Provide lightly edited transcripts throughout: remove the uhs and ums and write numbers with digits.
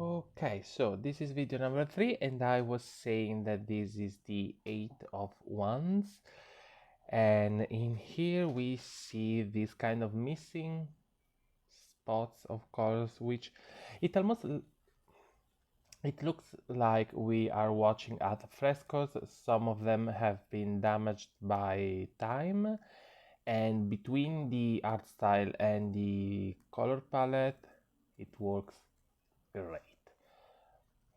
Okay, so this is video number 3, and I was saying that this is the 8 of Wands, and in here we see this kind of missing spots of colors, which it almost it looks like we are watching at frescoes. Some of them have been damaged by time, and between the art style and the color palette it works great.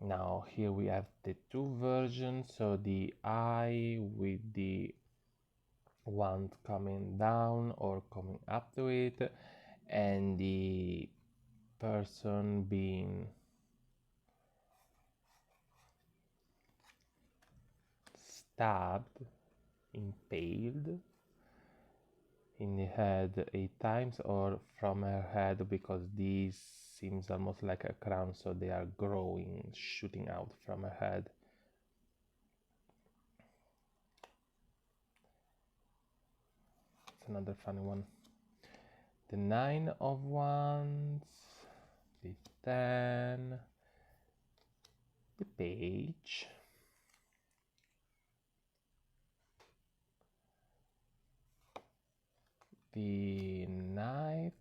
Now here we have the two versions, so the eye with the wand coming down or coming up to it, and the person being stabbed, impaled in the head 8 times, or from her head, because these seems almost like a crown, so they are growing, shooting out from her head. It's another funny one. The 9 of Wands, the 10, the Page, the Knight,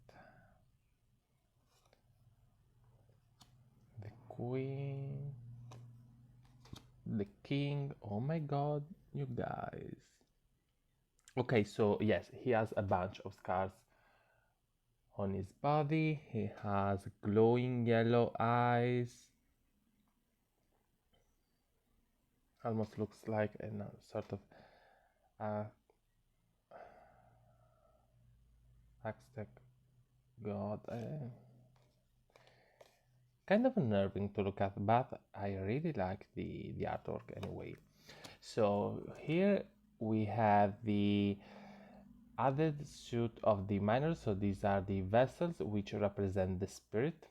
the Queen, the King. Oh my god, you guys. Okay, so yes, he has a bunch of scars on his body. He has glowing yellow eyes. Almost looks like a sort of Aztec god. Kind of unnerving to look at, but I really like the artwork anyway. So here we have the added suit of the minors. So these are the vessels which represent the spirit,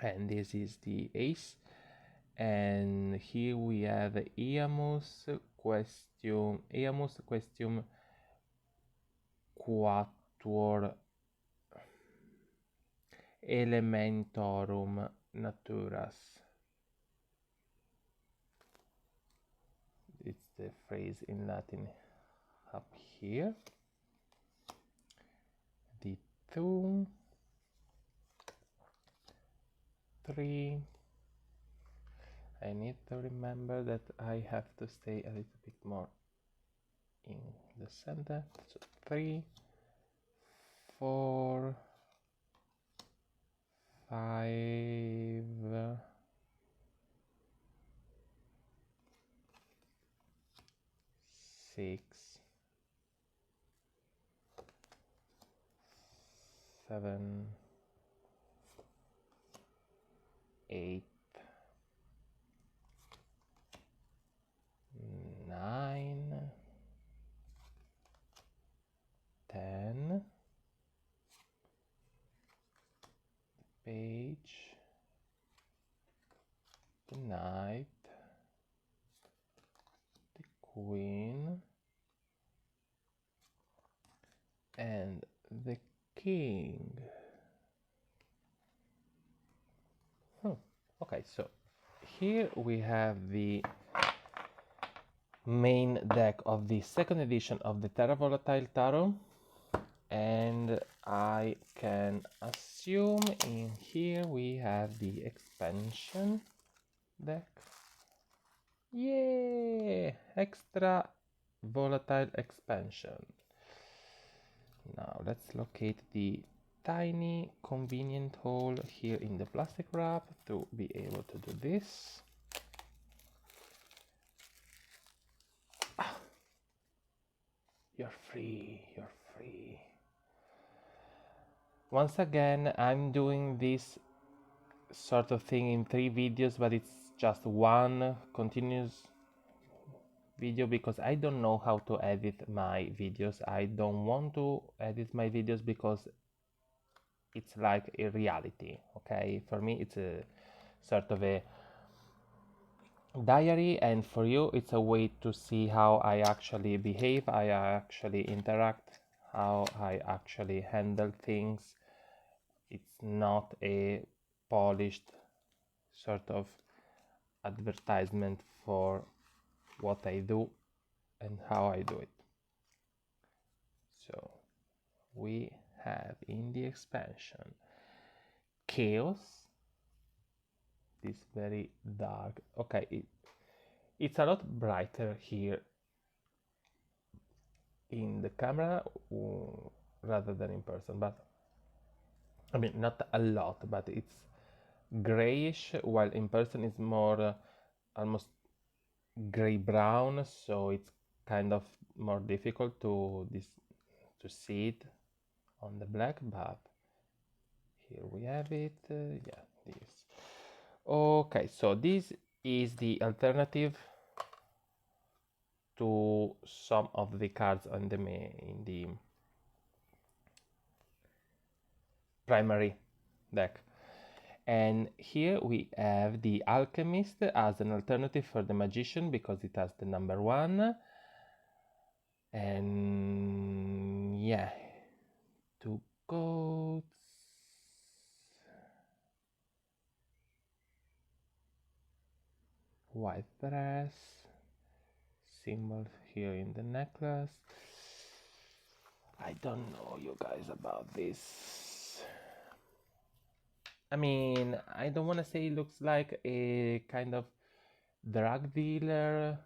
and this is the ace. And here we have Iamus question quatuor elementorum naturas. It's the phrase in Latin up here. The 2, 3. I need to remember that I have to stay a little bit more in the center. So 3, 4, 5, 6, 7, 8, 9, 10, the Page, the Knight, the Queen, and the King. Okay, so here we have the main deck of the second edition of the Terra Volatile Tarot, and I can assume in here we have the expansion deck. Yay! Extra Volatile expansion. Now let's locate the tiny convenient hole here in the plastic wrap to be able to do this. You're free, you're free. Once again, I'm doing this sort of thing in 3 videos, but it's just one continuous video because I don't know how to edit my videos. I don't want to edit my videos because it's like a reality, okay? For me it's a sort of a diary, and for you it's a way to see how I actually behave, I actually interact, how I actually handle things. It's not a polished sort of advertisement for what I do and how I do it. So we have in the expansion chaos, this very dark, okay, it's a lot brighter here in the camera rather than in person, but I mean not a lot, but it's grayish, while in person it's more almost gray brown, so it's kind of more difficult to see it on the black, but here we have it. Yeah, this. Okay, so this is the alternative to some of the cards on in the primary deck. And here we have the Alchemist as an alternative for the Magician because it has the number 1. And yeah, 2 goats. White brass. Symbol here in the necklace. I don't know, you guys, about this. I mean, I don't want to say it looks like a kind of drug dealer,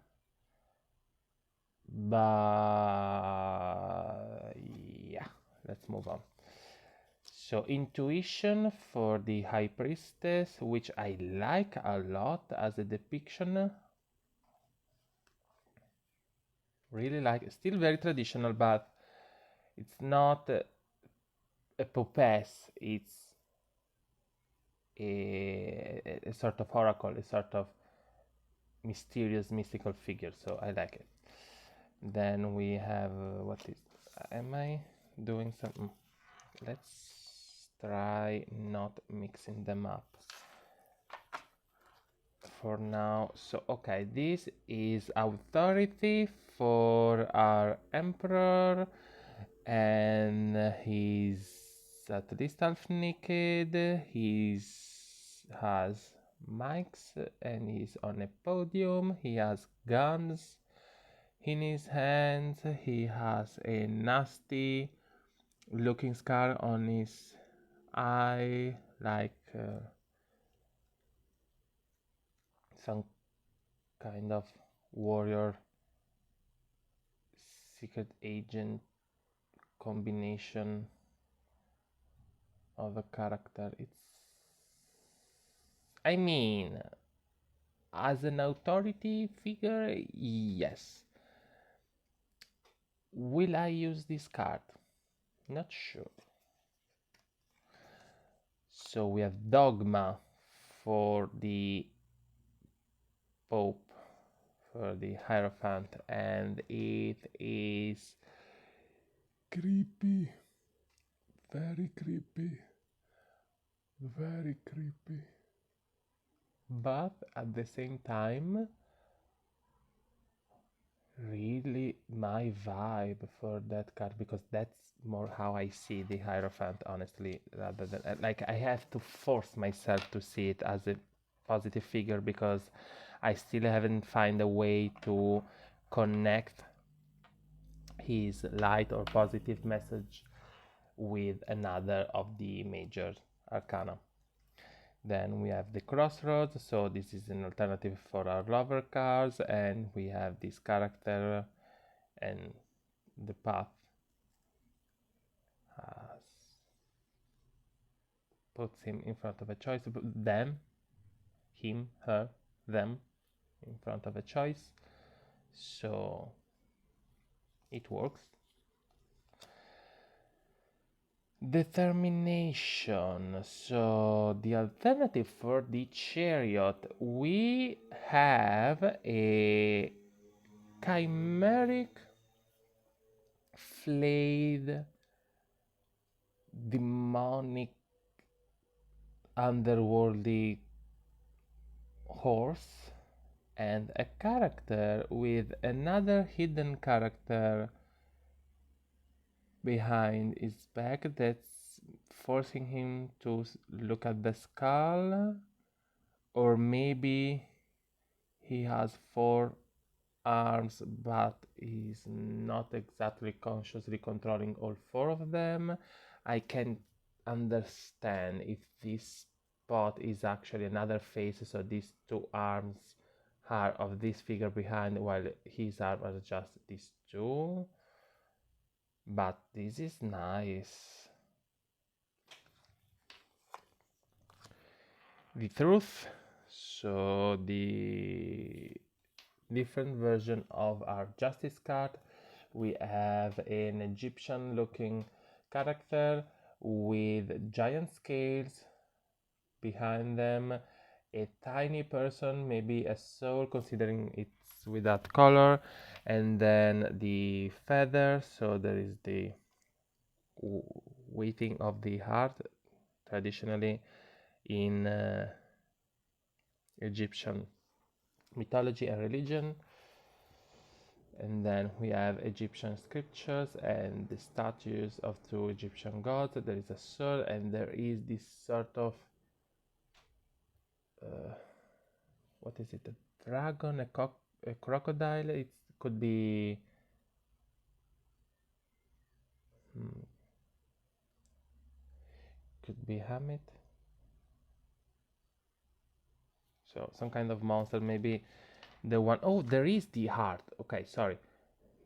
but yeah, let's move on. So intuition for the High Priestess, which I like a lot as a depiction. Really like, still very traditional, but it's not a popess, it's a sort of oracle, a sort of mysterious mystical figure, so I like it. Then we have what is, am I doing something? Let's try not mixing them up for now. So okay, this is authority for our emperor, and he's at least half naked. Has mics and he's on a podium. He has guns in his hands. He has a nasty looking scar on his eye, like some kind of warrior secret agent combination of a character. I mean, as an authority figure, yes. Will I use this card? Not sure. So we have Dogma for the Pope, for the Hierophant, and it is creepy. Very creepy. Very creepy. But at the same time, really my vibe for that card, because that's more how I see the Hierophant, honestly, rather than like I have to force myself to see it as a positive figure because I still haven't found a way to connect his light or positive message with another of the major arcana. Then we have the Crossroads, so this is an alternative for our lover cards, and we have this character and the path puts him in front of a choice, them, him, her, them, in front of a choice, so it works. Determination. So the alternative for the Chariot, we have a chimeric flayed demonic underworldly horse and a character with another hidden character behind his back that's forcing him to look at the skull Or maybe he has 4 arms, but he's not exactly consciously controlling all 4 of them. I can understand if this spot is actually another face, so these 2 arms are of this figure behind, while his arms are just these 2. But this is nice. The truth. So the different version of our justice card. We have an Egyptian looking character with giant scales behind them, a tiny person, maybe a soul considering it's without color, and then the feather, so there is the weighting of the heart traditionally in Egyptian mythology and religion. And then we have Egyptian scriptures and the statues of 2 Egyptian gods. There is a sword, and there is this sort of what is it? A dragon, a crocodile. It could be Hermit. So some kind of monster, maybe the one. Oh, there is the heart. Okay, sorry.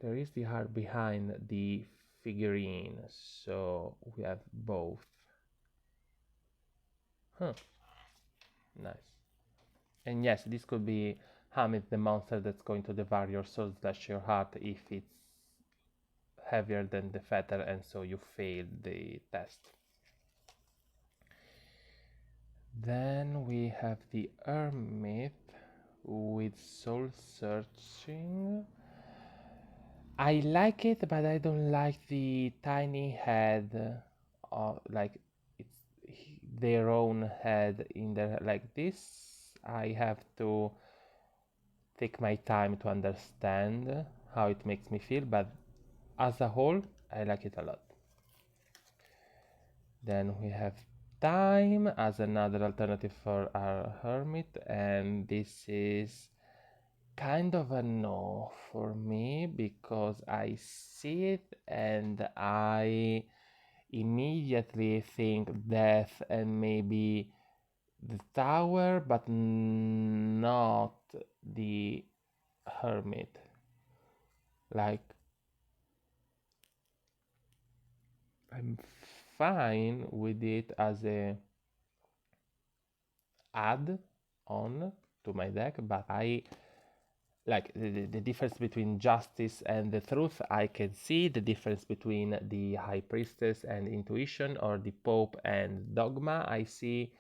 There is the heart behind the figurine. So we have both. Huh. Nice. And yes, this could be Hermit, the monster that's going to devour your soul / your heart if it's heavier than the feather, and so you failed the test. Then we have the Hermit with soul searching. I like it, but I don't like the tiny head, like it's their own head in there like this. I have to take my time to understand how it makes me feel, but as a whole, I like it a lot. Then we have time as another alternative for our Hermit, and this is kind of a no for me because I see it and I immediately think death and maybe the tower, but not the Hermit. Like, I'm fine with it as a add on to my deck, but I like the difference between justice and the truth. I can see the difference between the high priestess and intuition, or the pope and dogma. I see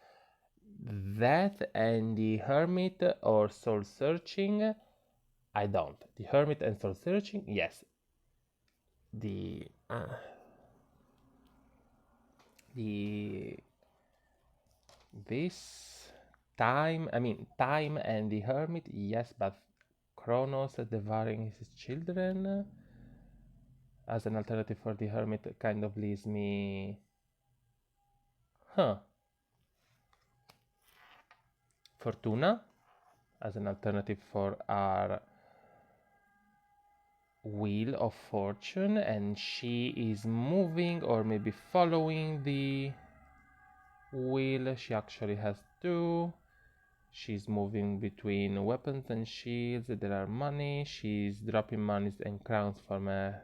that, and the hermit or soul searching, I don't. The hermit and soul searching, yes. The this time, I mean time and the hermit, yes, but Kronos devouring his children as an alternative for the hermit kind of leaves me, huh. Fortuna as an alternative for our wheel of fortune, and she is moving or maybe following the wheel. She actually has 2. She's moving between weapons and shields. There are money. She's dropping monies and crowns from her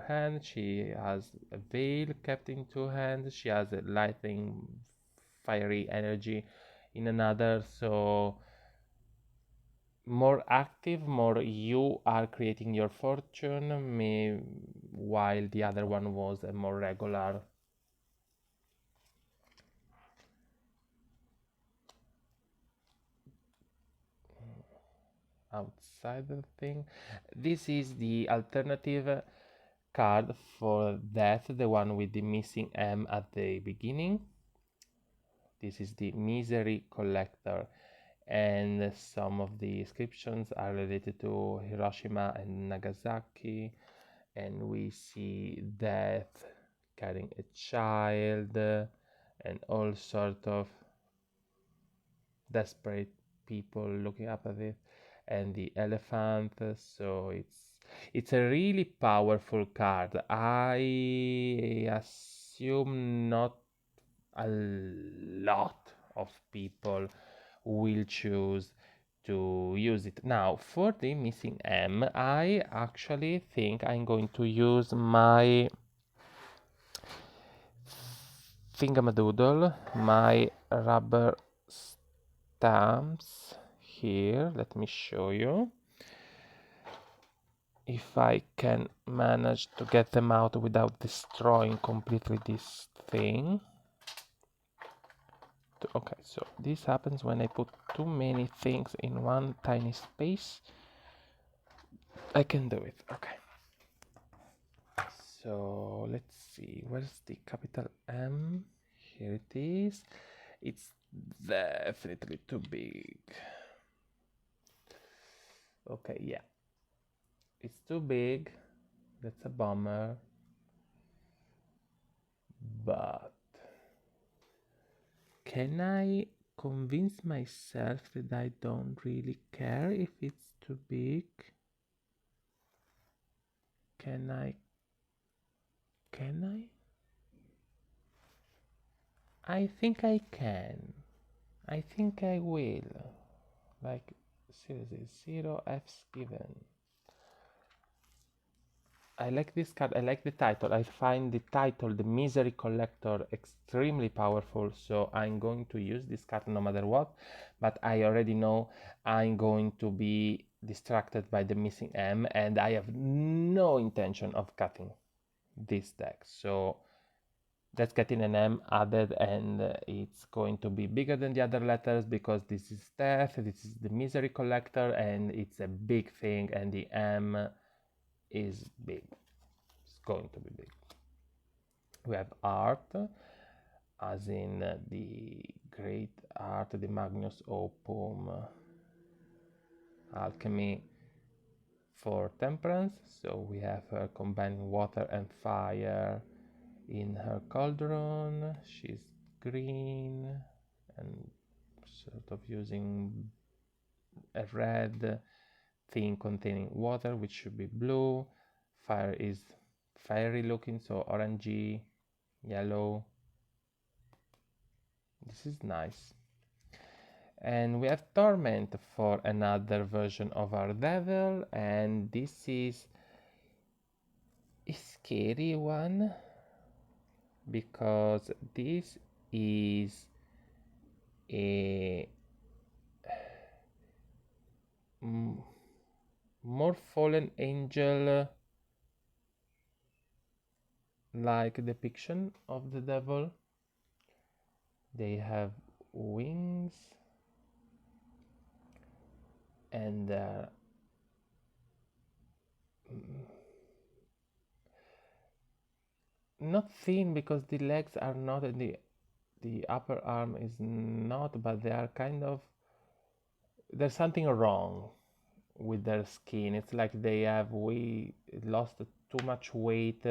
hand. She has a veil kept in 2 hands. She has a lightning, fiery energy in another. So more active, more you are creating your fortune, while the other one was a more regular. Outsider thing. This is the alternative card for death, the one with the missing M at the beginning. This is the Misery Collector, and some of the inscriptions are related to Hiroshima and Nagasaki, and we see death carrying a child and all sort of desperate people looking up at it, and the elephant. So it's a really powerful card. I assume not a lot of people will choose to use it. Now, for the missing M, I actually think I'm going to use my thingamadoodle, my rubber stamps here. Let me show you if I can manage to get them out without destroying completely this thing. Okay, so this happens when I put too many things in one tiny space. I can do it. Okay. So let's see, where's the capital M? Here it is. It's definitely too big. Okay, yeah. It's too big. That's a bummer. But can I convince myself that I don't really care if it's too big? Can I? I think I can. I think I will. Like, seriously, 0 F's given. I like this card. I like the title. I find the title, The Misery Collector, extremely powerful. So I'm going to use this card no matter what. But I already know I'm going to be distracted by the missing M. And I have no intention of cutting this deck. So that's getting an M added, and it's going to be bigger than the other letters because this is death, this is the Misery Collector, and it's a big thing, and the M is big. It's going to be big. We have art, as in the great art, the Magnus Opum, alchemy for temperance. So we have her combining water and fire in her cauldron. She's green and sort of using a red thing containing water, which should be blue. Fire is fiery looking, so orangey, yellow. This is nice. And we have Torment for another version of our devil, and this is a scary one because this is a more fallen angel like depiction of the devil. They have wings and not thin because the legs are not, and the upper arm is not, but they are kind of, there's something wrong with their skin. It's like they have lost too much weight,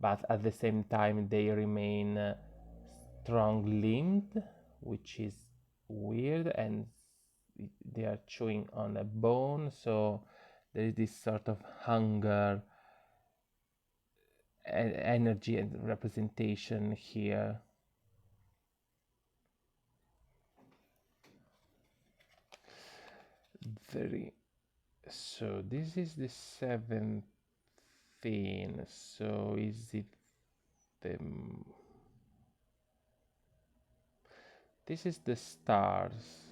but at the same time they remain strong limbed, which is weird, and they are chewing on a bone, so there is this sort of hunger and energy and representation here. So this is the 17, so is it the, this is the stars.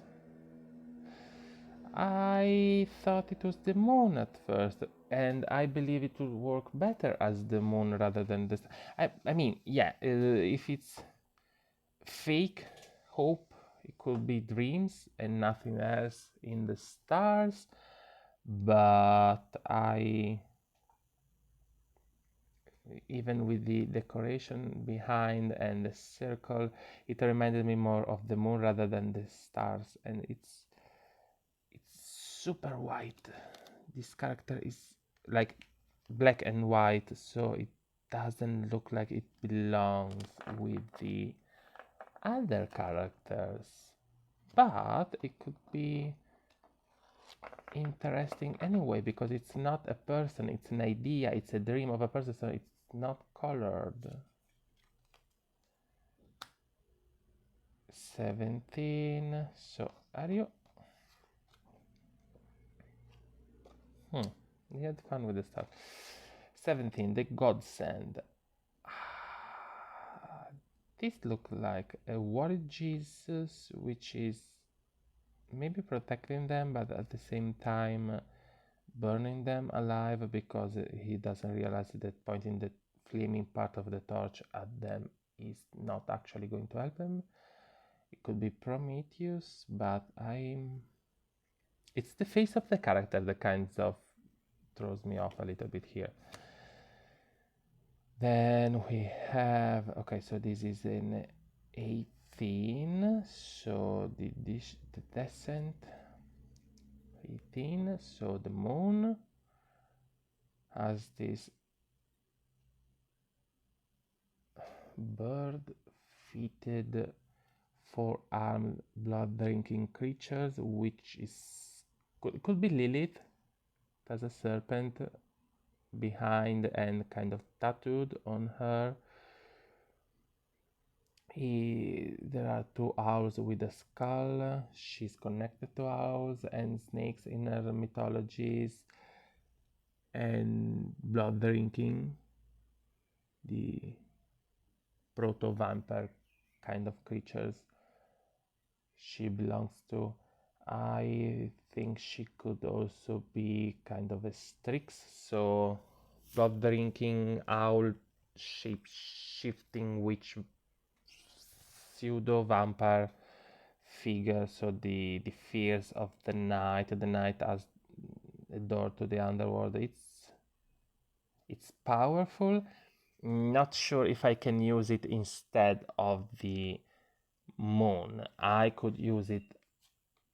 I thought it was the moon at first, and I believe it will work better as the moon rather than the I mean, yeah, if it's fake hope, it could be dreams and nothing else in the stars, but even with the decoration behind and the circle, it reminded me more of the moon rather than the stars, and it's super white. This character is like black and white, so it doesn't look like it belongs with the other characters. but it could be interesting anyway, because it's not a person, it's an idea, it's a dream of a person, so it's not colored. 17. So are you? We had fun with the stuff. 17. The Godsend. This looks like a worried Jesus, which is maybe protecting them, but at the same time burning them alive, because he doesn't realize that pointing the flaming part of the torch at them is not actually going to help them. It could be Prometheus, but it's the face of the character that kind of throws me off a little bit here. Then we have, okay, so this is an 18, so the descent 18, so the moon has this bird-footed, four-armed, blood-drinking creatures, which is could be Lilith. There's a serpent behind and kind of tattooed on her. There are two owls with a skull. She's connected to owls and snakes in her mythologies, and blood drinking, the proto-vampire kind of creatures she belongs to. I think she could also be kind of a Strix, so blood drinking owl, shape shifting witch, pseudo vampire figure. So the fears of the night as a door to the underworld. It's powerful. Not sure if I can use it instead of the moon. I could use it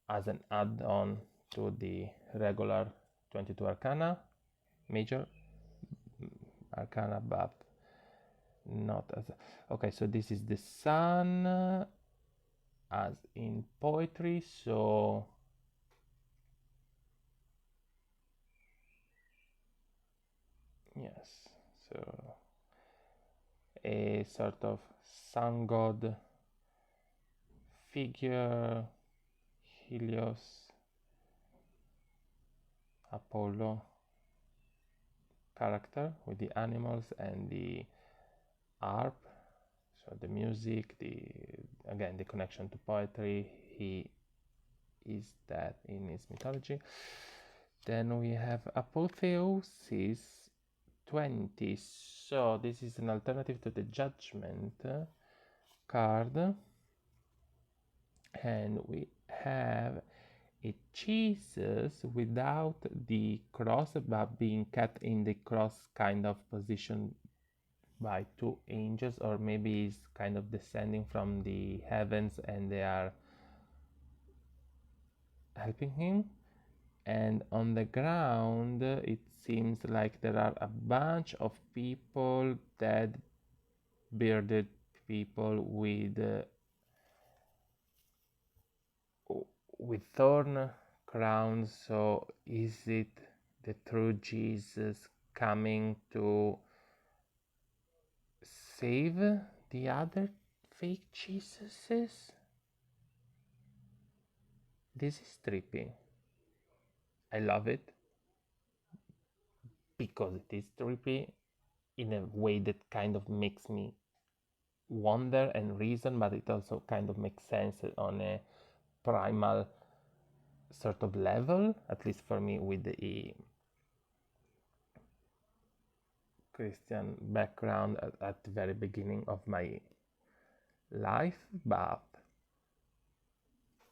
as an add-on to the regular 22 arcana, major arcana, but not as okay. So this is the sun, as in poetry, so yes, so a sort of sun god figure, Helios, Apollo character with the animals and the harp, so the music, again the connection to poetry. He is that in his mythology. Then we have Apotheosis 20. So this is an alternative to the Judgment card, and we have a Jesus without the cross, but being kept in the cross kind of position by two angels, or maybe he's kind of descending from the heavens and they are helping him. And on the ground it seems like there are a bunch of people, dead bearded people with thorn crowns. So is it the true Jesus coming to save the other fake Jesuses? This is trippy. I love it because it is trippy in a way that kind of makes me wonder and reason, but it also kind of makes sense on a primal sort of level, at least for me, with the Christian background at the very beginning of my life. But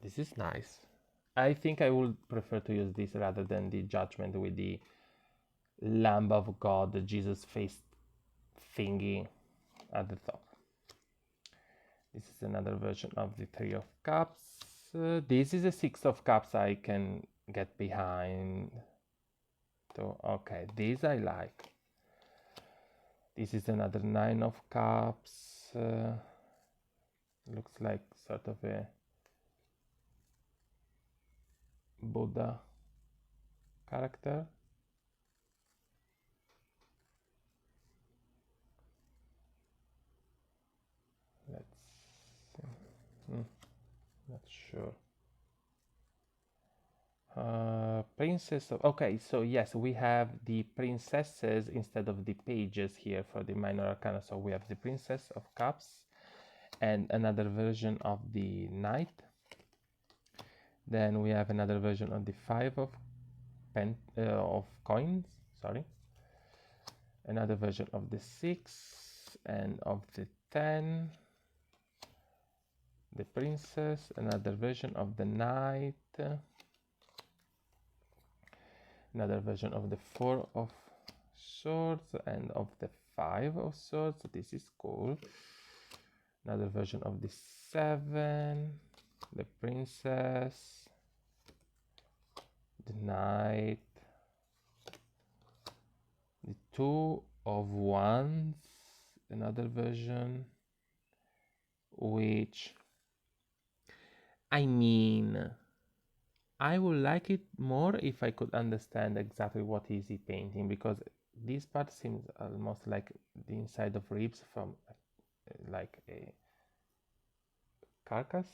this is nice. I think I would prefer to use this rather than the Judgment with the Lamb of God, the Jesus face thingy at the top. This is another version of the Three of Cups. This is a Six of Cups I can get behind. So, okay, this I like. This is another Nine of Cups. Looks like sort of a Buddha character. Let's see. Not sure. Princess of, okay, so yes, we have the princesses instead of the pages here for the minor arcana. So we have the Princess of Cups and another version of the Knight. Then we have another version of the Five of Coins, sorry. Another version of the 6 and of the 10. The Princess, another version of the Knight. Another version of the 4 of Swords and of the 5 of Swords. This is cool. Another version of the 7, the Princess, the Knight, the 2 of Wands, another version, which, I mean, I would like it more if I could understand exactly what is he painting, because this part seems almost like the inside of ribs from like a carcass.